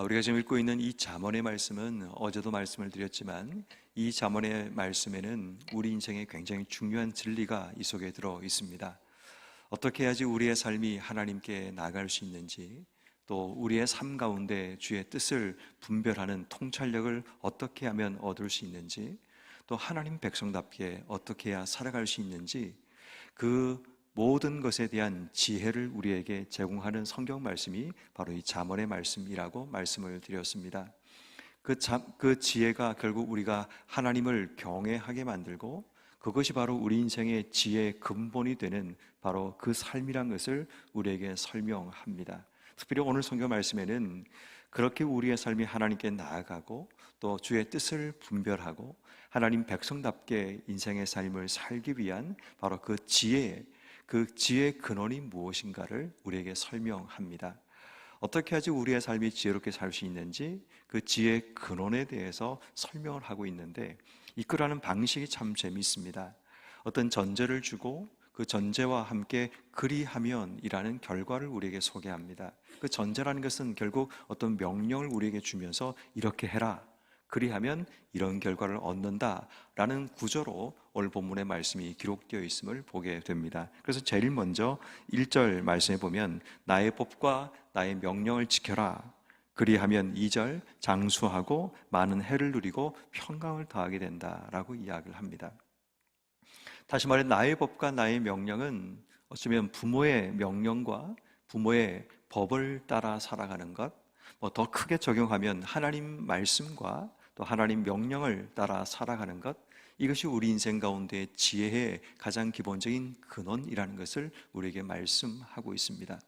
우리가 지금 읽고 있는 이 잠언의 말씀은 어제도 말씀을 드렸지만 이 잠언의 말씀에는 우리 인생에 굉장히 중요한 진리가 이 속에 들어 있습니다. 어떻게 해야지 우리의 삶이 하나님께 나아갈 수 있는지, 또 우리의 삶 가운데 주의 뜻을 분별하는 통찰력을 어떻게 하면 얻을 수 있는지, 또 하나님 백성답게 어떻게 해야 살아갈 수 있는지, 그 모든 것에 대한 지혜를 우리에게 제공하는 성경 말씀이 바로 이 잠언의 말씀이라고 말씀을 드렸습니다. 그 지혜가 결국 우리가 하나님을 경외하게 만들고, 그것이 바로 우리 인생의 지혜의 근본이 되는 바로 그 삶이란 것을 우리에게 설명합니다. 특별히 오늘 성경 말씀에는 그렇게 우리의 삶이 하나님께 나아가고 또 주의 뜻을 분별하고 하나님 백성답게 인생의 삶을 살기 위한 바로 그 지혜의 근원이 무엇인가를 우리에게 설명합니다. 어떻게 하지 우리의 삶이 지혜롭게 살 수 있는지 그 지혜의 근원에 대해서 설명을 하고 있는데, 이끌어가는 방식이 참 재미있습니다. 어떤 전제를 주고 그 전제와 함께 그리하면이라는 결과를 우리에게 소개합니다. 그 전제라는 것은 결국 어떤 명령을 우리에게 주면서 이렇게 해라, 그리하면 이런 결과를 얻는다라는 구조로 오늘 본문의 말씀이 기록되어 있음을 보게 됩니다. 그래서 제일 먼저 1절 말씀에 보면 나의 법과 나의 명령을 지켜라, 그리하면 2절 장수하고 많은 해를 누리고 평강을 더하게 된다라고 이야기를 합니다. 다시 말해 나의 법과 나의 명령은 어쩌면 부모의 명령과 부모의 법을 따라 살아가는 것, 더 크게 적용하면 하나님 말씀과 또 하나님 명령을 따라 살아가는 것, 이것이 우리 인생 가운데 지혜의 가장 기본적인 근원이라는 것을 우리에게 말씀하고 있습니다.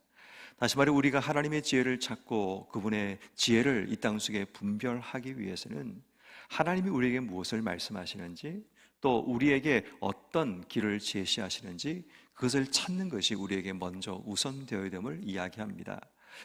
다시 말해 우리가 하나님의 지혜를 찾고 그분의 지혜를 이 땅 속에 분별하기 위해서는 하나님이 우리에게 무엇을 말씀하시는지, 또 우리에게 어떤 길을 제시하시는지 그것을 찾는 것이 우리에게 먼저 우선되어야 됨을 이야기합니다.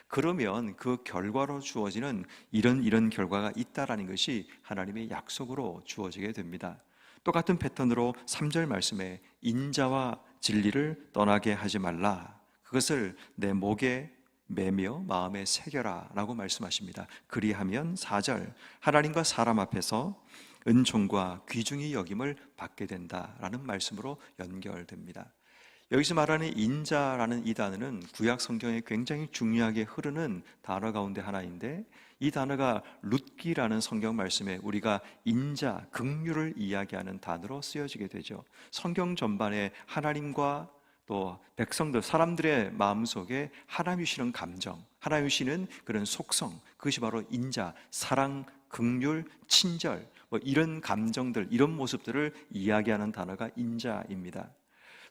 그러면 그 결과로 주어지는 이런 결과가 있다라는 것이 하나님의 약속으로 주어지게 됩니다. 똑같은 패턴으로 3절 말씀에 인자와 진리를 떠나게 하지 말라, 그것을 내 목에 매며 마음에 새겨라 라고 말씀하십니다. 그리하면 4절 하나님과 사람 앞에서 은총과 귀중히 여김을 받게 된다라는 말씀으로 연결됩니다. 여기서 말하는 인자라는 이 단어는 구약 성경에 굉장히 중요하게 흐르는 단어 가운데 하나인데, 이 단어가 룻기라는 성경 말씀에 우리가 인자, 긍휼을 이야기하는 단어로 쓰여지게 되죠. 성경 전반에 하나님과 또 백성들, 사람들의 마음속에 하나님이 주시는 감정, 하나님이 주시는 그런 속성, 그것이 바로 인자, 사랑, 긍휼, 친절, 이런 감정들, 이런 모습들을 이야기하는 단어가 인자입니다.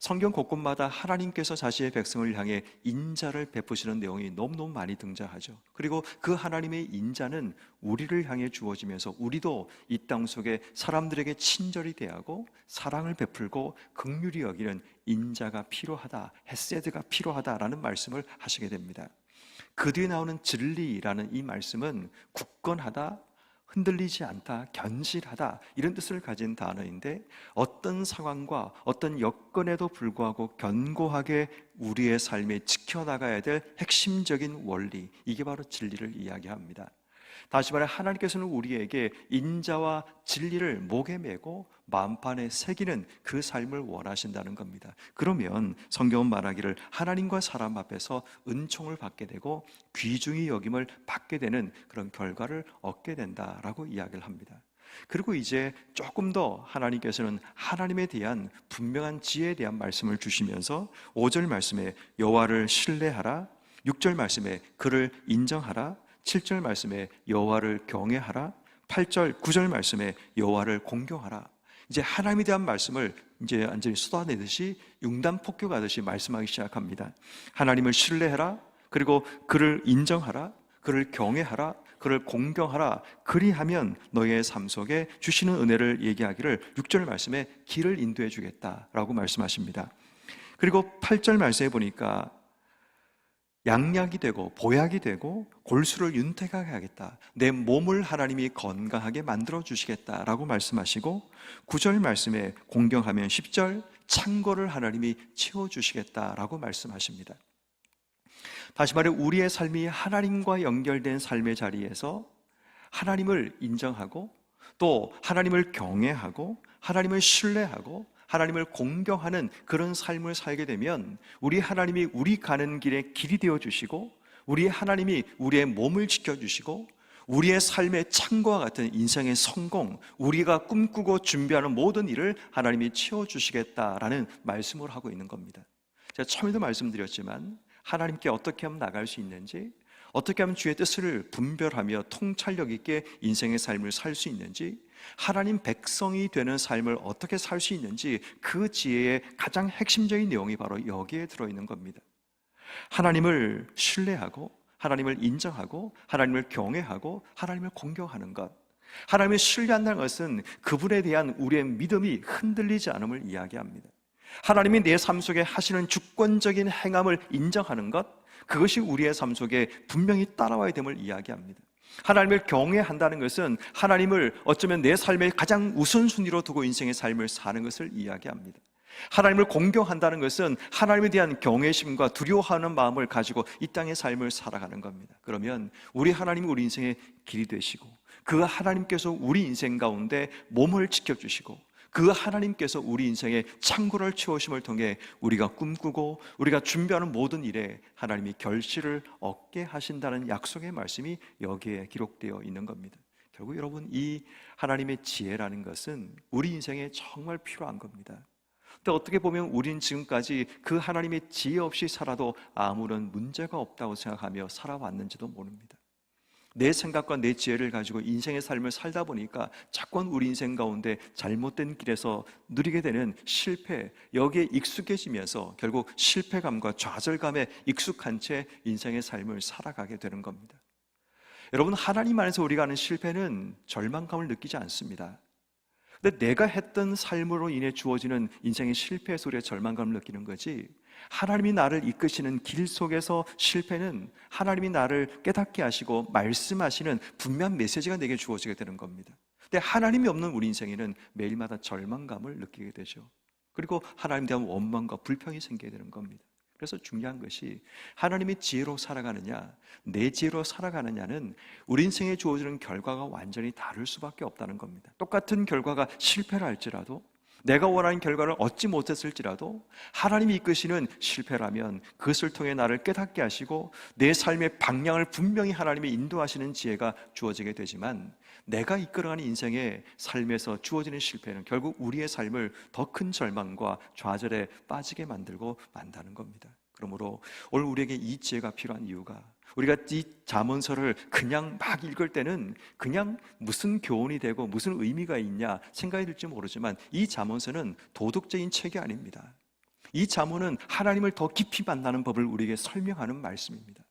성경 곳곳마다 하나님께서 자신의 백성을 향해 인자를 베푸시는 내용이 너무너무 많이 등장하죠. 그리고 그 하나님의 인자는 우리를 향해 주어지면서 우리도 이 땅 속에 사람들에게 친절히 대하고 사랑을 베풀고 긍휼히 여기는 인자가 필요하다, 헤세드가 필요하다라는 말씀을 하시게 됩니다. 그 뒤에 나오는 진리라는 이 말씀은 굳건하다, 흔들리지 않다, 견실하다, 이런 뜻을 가진 단어인데, 어떤 상황과 어떤 여건에도 불구하고 견고하게 우리의 삶에 지켜나가야 될 핵심적인 원리, 이게 바로 진리를 이야기합니다. 다시 말해 하나님께서는 우리에게 인자와 진리를 목에 메고 마음판에 새기는 그 삶을 원하신다는 겁니다. 그러면 성경은 말하기를 하나님과 사람 앞에서 은총을 받게 되고 귀중히 여김을 받게 되는 그런 결과를 얻게 된다라고 이야기를 합니다. 그리고 이제 조금 더 하나님께서는 하나님에 대한 분명한 지혜에 대한 말씀을 주시면서 5절 말씀에 여호와를 신뢰하라, 6절 말씀에 그를 인정하라, 7절 말씀에 여호와를 경외하라, 8절, 9절 말씀에 여호와를 공경하라. 이제 하나님에 대한 말씀을 이제 완전히 쏟아내듯이 융단폭격하듯이 말씀하기 시작합니다. 하나님을 신뢰해라, 그리고 그를 인정하라, 그를 경외하라, 그를 공경하라, 그리하면 너의 삶 속에 주시는 은혜를 얘기하기를 6절 말씀에 길을 인도해 주겠다라고 말씀하십니다. 그리고 8절 말씀에 보니까 양약이 되고 보약이 되고 골수를 윤택하게 하겠다, 내 몸을 하나님이 건강하게 만들어 주시겠다라고 말씀하시고, 9절 말씀에 공경하면 10절 창고를 하나님이 채워주시겠다라고 말씀하십니다. 다시 말해 우리의 삶이 하나님과 연결된 삶의 자리에서 하나님을 인정하고 또 하나님을 경외하고 하나님을 신뢰하고 하나님을 공경하는 그런 삶을 살게 되면 우리 하나님이 우리 가는 길에 길이 되어 주시고 우리 하나님이 우리의 몸을 지켜주시고 우리의 삶의 창과 같은 인생의 성공, 우리가 꿈꾸고 준비하는 모든 일을 하나님이 채워주시겠다라는 말씀을 하고 있는 겁니다. 제가 처음에도 말씀드렸지만 하나님께 어떻게 하면 나갈 수 있는지, 어떻게 하면 주의 뜻을 분별하며 통찰력 있게 인생의 삶을 살 수 있는지, 하나님 백성이 되는 삶을 어떻게 살 수 있는지 그 지혜의 가장 핵심적인 내용이 바로 여기에 들어있는 겁니다. 하나님을 신뢰하고 하나님을 인정하고 하나님을 경외하고 하나님을 공경하는 것, 하나님을 신뢰한다는 것은 그분에 대한 우리의 믿음이 흔들리지 않음을 이야기합니다. 하나님이 내 삶 속에 하시는 주권적인 행함을 인정하는 것, 그것이 우리의 삶 속에 분명히 따라와야 됨을 이야기합니다. 하나님을 경외한다는 것은 하나님을 어쩌면 내 삶의 가장 우선순위로 두고 인생의 삶을 사는 것을 이야기합니다. 하나님을 공경한다는 것은 하나님에 대한 경외심과 두려워하는 마음을 가지고 이 땅의 삶을 살아가는 겁니다. 그러면 우리 하나님이 우리 인생의 길이 되시고 그 하나님께서 우리 인생 가운데 몸을 지켜주시고 그 하나님께서 우리 인생의 창고를 채우심을 통해 우리가 꿈꾸고 우리가 준비하는 모든 일에 하나님이 결실을 얻게 하신다는 약속의 말씀이 여기에 기록되어 있는 겁니다. 결국 여러분, 이 하나님의 지혜라는 것은 우리 인생에 정말 필요한 겁니다. 근데 어떻게 보면 우리는 지금까지 그 하나님의 지혜 없이 살아도 아무런 문제가 없다고 생각하며 살아왔는지도 모릅니다. 내 생각과 내 지혜를 가지고 인생의 삶을 살다 보니까 자꾸 우리 인생 가운데 잘못된 길에서 누리게 되는 실패, 여기에 익숙해지면서 결국 실패감과 좌절감에 익숙한 채 인생의 삶을 살아가게 되는 겁니다. 여러분, 하나님 안에서 우리가 하는 실패는 절망감을 느끼지 않습니다. 근데 내가 했던 삶으로 인해 주어지는 인생의 실패 소리에 절망감을 느끼는 거지, 하나님이 나를 이끄시는 길 속에서 실패는 하나님이 나를 깨닫게 하시고 말씀하시는 분명한 메시지가 내게 주어지게 되는 겁니다. 근데 하나님이 없는 우리 인생에는 매일마다 절망감을 느끼게 되죠. 그리고 하나님에 대한 원망과 불평이 생기게 되는 겁니다. 그래서 중요한 것이 하나님의 지혜로 살아가느냐, 내 지혜로 살아가느냐는 우리 인생에 주어지는 결과가 완전히 다를 수밖에 없다는 겁니다. 똑같은 결과가 실패를 할지라도, 내가 원하는 결과를 얻지 못했을지라도 하나님이 이끄시는 실패라면 그것을 통해 나를 깨닫게 하시고 내 삶의 방향을 분명히 하나님이 인도하시는 지혜가 주어지게 되지만, 내가 이끌어가는 인생의 삶에서 주어지는 실패는 결국 우리의 삶을 더 큰 절망과 좌절에 빠지게 만들고 만다는 겁니다. 그러므로 오늘 우리에게 이 지혜가 필요한 이유가, 우리가 이 잠언서를 그냥 막 읽을 때는 그냥 무슨 교훈이 되고 무슨 의미가 있냐 생각이 들지 모르지만, 이 잠언서는 도덕적인 책이 아닙니다. 이 잠언은 하나님을 더 깊이 만나는 법을 우리에게 설명하는 말씀입니다.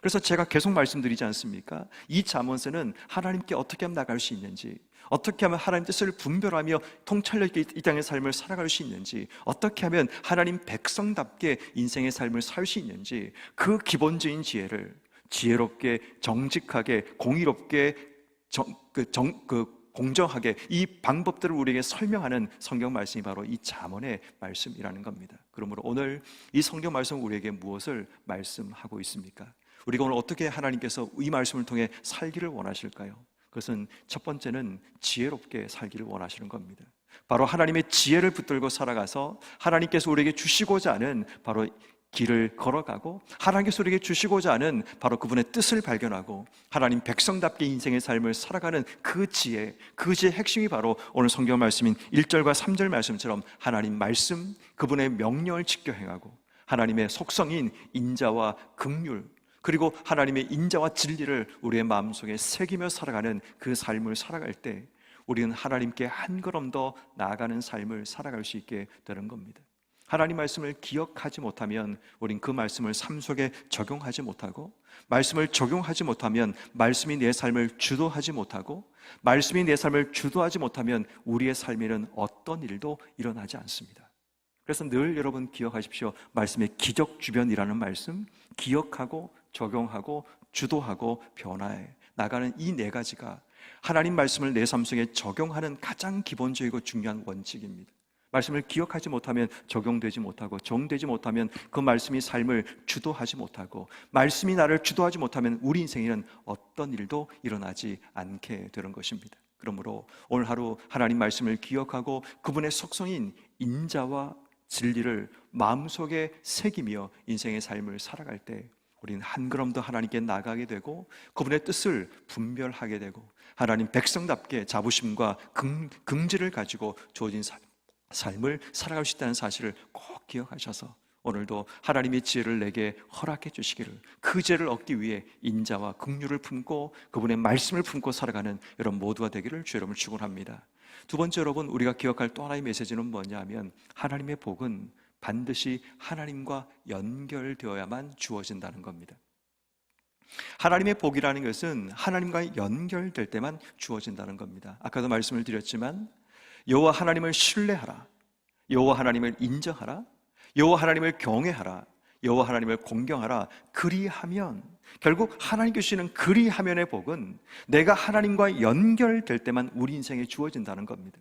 그래서 제가 계속 말씀드리지 않습니까? 이 잠언서는 하나님께 어떻게 하면 나갈 수 있는지, 어떻게 하면 하나님 뜻을 분별하며 통찰력 있게 이 땅의 삶을 살아갈 수 있는지, 어떻게 하면 하나님 백성답게 인생의 삶을 살 수 있는지, 그 기본적인 지혜를 지혜롭게, 정직하게, 공의롭게, 공정하게 이 방법들을 우리에게 설명하는 성경 말씀이 바로 이 잠언의 말씀이라는 겁니다. 그러므로 오늘 이 성경 말씀은 우리에게 무엇을 말씀하고 있습니까? 우리가 오늘 어떻게 하나님께서 이 말씀을 통해 살기를 원하실까요? 그것은 첫 번째는 지혜롭게 살기를 원하시는 겁니다. 바로 하나님의 지혜를 붙들고 살아가서 하나님께서 우리에게 주시고자 하는 바로 길을 걸어가고, 하나님께서 우리에게 주시고자 하는 바로 그분의 뜻을 발견하고 하나님 백성답게 인생의 삶을 살아가는 그 지혜의 핵심이 바로 오늘 성경 말씀인 1절과 3절 말씀처럼 하나님 말씀, 그분의 명령을 지켜 행하고 하나님의 속성인 인자와 긍휼, 그리고 하나님의 인자와 진리를 우리의 마음속에 새기며 살아가는 그 삶을 살아갈 때 우리는 하나님께 한 걸음 더 나아가는 삶을 살아갈 수 있게 되는 겁니다. 하나님 말씀을 기억하지 못하면 우린 그 말씀을 삶 속에 적용하지 못하고, 말씀을 적용하지 못하면 말씀이 내 삶을 주도하지 못하고, 말씀이 내 삶을 주도하지 못하면 우리의 삶에는 어떤 일도 일어나지 않습니다. 그래서 늘 여러분 기억하십시오. 말씀의 기적 주변이라는 말씀, 기억하고 적용하고 주도하고 변화해 나가는 이 네 가지가 하나님 말씀을 내 삶 속에 적용하는 가장 기본적이고 중요한 원칙입니다. 말씀을 기억하지 못하면 적용되지 못하고, 적용되지 못하면 그 말씀이 삶을 주도하지 못하고, 말씀이 나를 주도하지 못하면 우리 인생에는 어떤 일도 일어나지 않게 되는 것입니다. 그러므로 오늘 하루 하나님 말씀을 기억하고 그분의 속성인 인자와 진리를 마음속에 새기며 인생의 삶을 살아갈 때 우리는 한 걸음 더 하나님께 나가게 되고, 그분의 뜻을 분별하게 되고, 하나님 백성답게 자부심과 긍지를 가지고 주어진 삶을 살아갈 수 있다는 사실을 꼭 기억하셔서 오늘도 하나님의 지혜를 내게 허락해 주시기를, 그 지혜를 얻기 위해 인자와 긍휼을 품고 그분의 말씀을 품고 살아가는 여러분 모두가 되기를 주 여러분을 축원합니다. 두 번째, 여러분, 우리가 기억할 또 하나의 메시지는 뭐냐 하면, 하나님의 복은 반드시 하나님과 연결되어야만 주어진다는 겁니다. 하나님의 복이라는 것은 하나님과 연결될 때만 주어진다는 겁니다. 아까도 말씀을 드렸지만 여호와 하나님을 신뢰하라, 여호와 하나님을 인정하라, 여호와 하나님을 경외하라, 여호와 하나님을 공경하라. 그리하면, 결국 하나님께 주시는 그리하면의 복은 내가 하나님과 연결될 때만 우리 인생에 주어진다는 겁니다.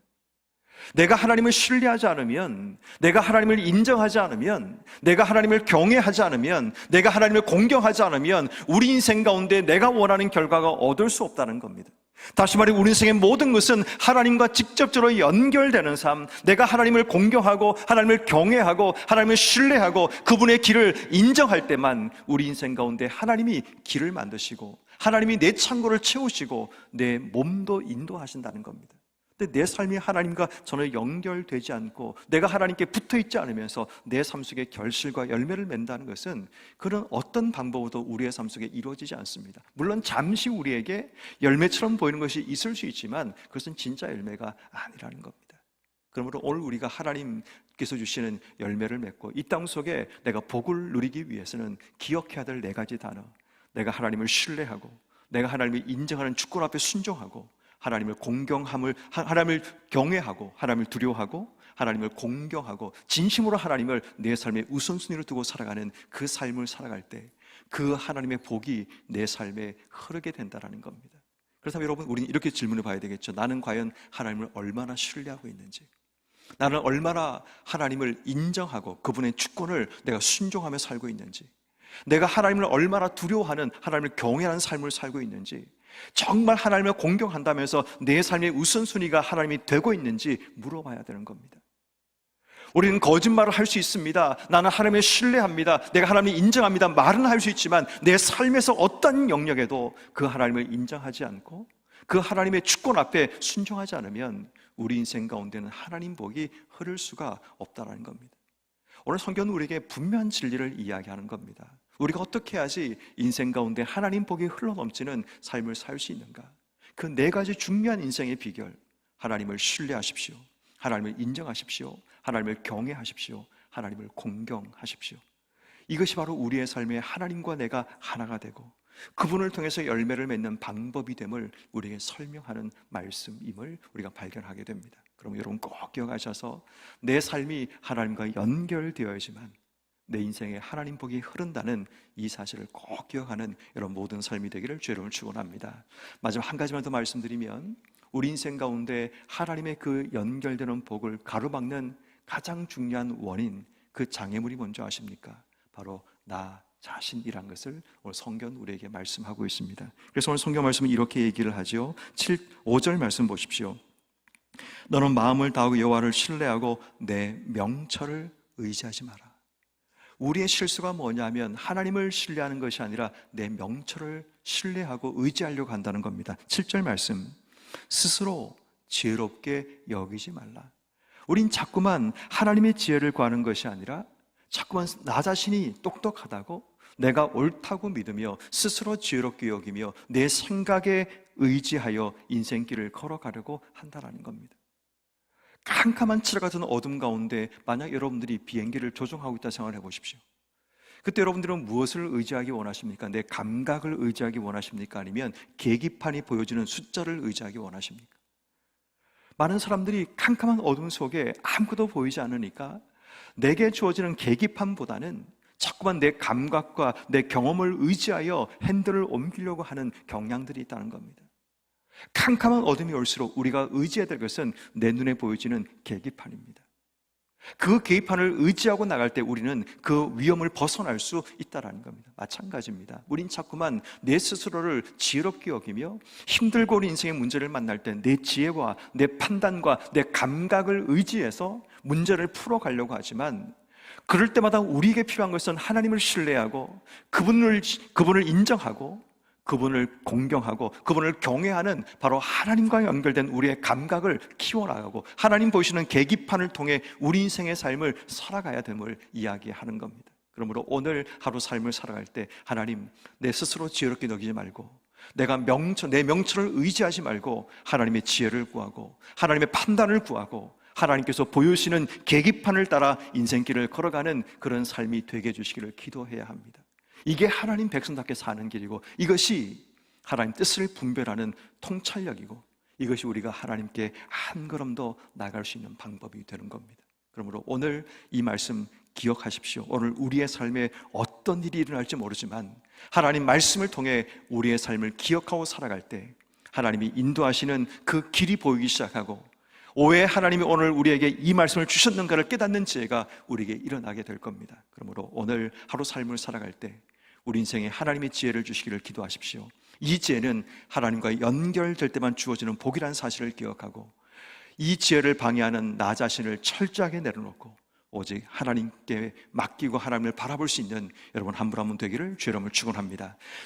내가 하나님을 신뢰하지 않으면, 내가 하나님을 인정하지 않으면, 내가 하나님을 경외하지 않으면, 내가 하나님을 공경하지 않으면 우리 인생 가운데 내가 원하는 결과가 얻을 수 없다는 겁니다. 다시 말해, 우리 인생의 모든 것은 하나님과 직접적으로 연결되는 삶, 내가 하나님을 공경하고 하나님을 경외하고 하나님을 신뢰하고 그분의 길을 인정할 때만 우리 인생 가운데 하나님이 길을 만드시고 하나님이 내 창고를 채우시고 내 몸도 인도하신다는 겁니다. 근데 내 삶이 하나님과 전혀 연결되지 않고 내가 하나님께 붙어있지 않으면서 내 삶 속에 결실과 열매를 맺는다는 것은 그런 어떤 방법으로도 우리의 삶 속에 이루어지지 않습니다. 물론 잠시 우리에게 열매처럼 보이는 것이 있을 수 있지만 그것은 진짜 열매가 아니라는 겁니다. 그러므로 오늘 우리가 하나님께서 주시는 열매를 맺고 이 땅 속에 내가 복을 누리기 위해서는 기억해야 될 네 가지 단어, 내가 하나님을 신뢰하고 내가 하나님을 인정하는 주권 앞에 순종하고 하나님을 하나님을 경외하고 하나님을 두려워하고 하나님을 공경하고 진심으로 하나님을 내 삶의 우선순위로 두고 살아가는 그 삶을 살아갈 때 그 하나님의 복이 내 삶에 흐르게 된다는 겁니다. 그렇다면 여러분, 우리는 이렇게 질문해 봐야 되겠죠. 나는 과연 하나님을 얼마나 신뢰하고 있는지, 나는 얼마나 하나님을 인정하고 그분의 주권을 내가 순종하며 살고 있는지, 내가 하나님을 얼마나 두려워하는, 하나님을 경외하는 삶을 살고 있는지, 정말 하나님을 공경한다면서 내 삶의 우선순위가 하나님이 되고 있는지 물어봐야 되는 겁니다. 우리는 거짓말을 할 수 있습니다. 나는 하나님을 신뢰합니다, 내가 하나님을 인정합니다 말은 할 수 있지만 내 삶에서 어떤 영역에도 그 하나님을 인정하지 않고 그 하나님의 주권 앞에 순종하지 않으면 우리 인생 가운데는 하나님 복이 흐를 수가 없다는 겁니다. 오늘 성경은 우리에게 분명한 진리를 이야기하는 겁니다. 우리가 어떻게 해야지 인생 가운데 하나님 복이 흘러넘치는 삶을 살 수 있는가? 그 네 가지 중요한 인생의 비결, 하나님을 신뢰하십시오, 하나님을 인정하십시오, 하나님을 경외하십시오, 하나님을 공경하십시오. 이것이 바로 우리의 삶에 하나님과 내가 하나가 되고 그분을 통해서 열매를 맺는 방법이 됨을 우리에게 설명하는 말씀임을 우리가 발견하게 됩니다. 그럼 여러분 꼭 기억하셔서 내 삶이 하나님과 연결되어야지만 내 인생에 하나님 복이 흐른다는 이 사실을 꼭 기억하는 여러분 모든 삶이 되기를 주 여러분을 축원합니다. 마지막 한 가지만 더 말씀드리면, 우리 인생 가운데 하나님의 그 연결되는 복을 가로막는 가장 중요한 원인, 그 장애물이 뭔지 아십니까? 바로 나 자신이란 것을 오늘 성경 우리에게 말씀하고 있습니다. 그래서 오늘 성경 말씀은 이렇게 얘기를 하죠. 5절 말씀 보십시오. 너는 마음을 다하고 여호와를 신뢰하고 내 명철을 의지하지 마라. 우리의 실수가 뭐냐면 하나님을 신뢰하는 것이 아니라 내 명철을 신뢰하고 의지하려고 한다는 겁니다. 7절 말씀, 스스로 지혜롭게 여기지 말라. 우린 자꾸만 하나님의 지혜를 구하는 것이 아니라 자꾸만 나 자신이 똑똑하다고 내가 옳다고 믿으며 스스로 지혜롭게 여기며 내 생각에 의지하여 인생길을 걸어가려고 한다는 겁니다. 캄캄한 칠흑 같은 어둠 가운데 만약 여러분들이 비행기를 조종하고 있다 생각을 해보십시오. 그때 여러분들은 무엇을 의지하기 원하십니까? 내 감각을 의지하기 원하십니까? 아니면 계기판이 보여주는 숫자를 의지하기 원하십니까? 많은 사람들이 캄캄한 어둠 속에 아무것도 보이지 않으니까 내게 주어지는 계기판보다는 자꾸만 내 감각과 내 경험을 의지하여 핸들을 옮기려고 하는 경향들이 있다는 겁니다. 캄캄한 어둠이 올수록 우리가 의지해야 될 것은 내 눈에 보여지는 계기판입니다. 그 계기판을 의지하고 나갈 때 우리는 그 위험을 벗어날 수 있다는 겁니다. 마찬가지입니다. 우린 자꾸만 내 스스로를 지혜롭게 여기며 힘들고 어려운 인생의 문제를 만날 때 내 지혜와 내 판단과 내 감각을 의지해서 문제를 풀어가려고 하지만, 그럴 때마다 우리에게 필요한 것은 하나님을 신뢰하고 그분을 인정하고 그분을 공경하고 그분을 경외하는 바로 하나님과 연결된 우리의 감각을 키워나가고 하나님 보시는 계기판을 통해 우리 인생의 삶을 살아가야 됨을 이야기하는 겁니다. 그러므로 오늘 하루 삶을 살아갈 때 하나님, 내 스스로 지혜롭게 여기지 말고 내가 내 명철을 의지하지 말고 하나님의 지혜를 구하고 하나님의 판단을 구하고 하나님께서 보여주시는 계기판을 따라 인생길을 걸어가는 그런 삶이 되게 해주시기를 기도해야 합니다. 이게 하나님 백성답게 사는 길이고, 이것이 하나님 뜻을 분별하는 통찰력이고, 이것이 우리가 하나님께 한 걸음 더 나아갈 수 있는 방법이 되는 겁니다. 그러므로 오늘 이 말씀 기억하십시오. 오늘 우리의 삶에 어떤 일이 일어날지 모르지만 하나님 말씀을 통해 우리의 삶을 기억하고 살아갈 때 하나님이 인도하시는 그 길이 보이기 시작하고, 왜 하나님이 오늘 우리에게 이 말씀을 주셨는가를 깨닫는 지혜가 우리에게 일어나게 될 겁니다. 그러므로 오늘 하루 삶을 살아갈 때 우리 인생에 하나님의 지혜를 주시기를 기도하십시오. 이 지혜는 하나님과 연결될 때만 주어지는 복이라는 사실을 기억하고, 이 지혜를 방해하는 나 자신을 철저하게 내려놓고 오직 하나님께 맡기고 하나님을 바라볼 수 있는 여러분 한 분 한 분 되기를 주의 이름으로 축원합니다.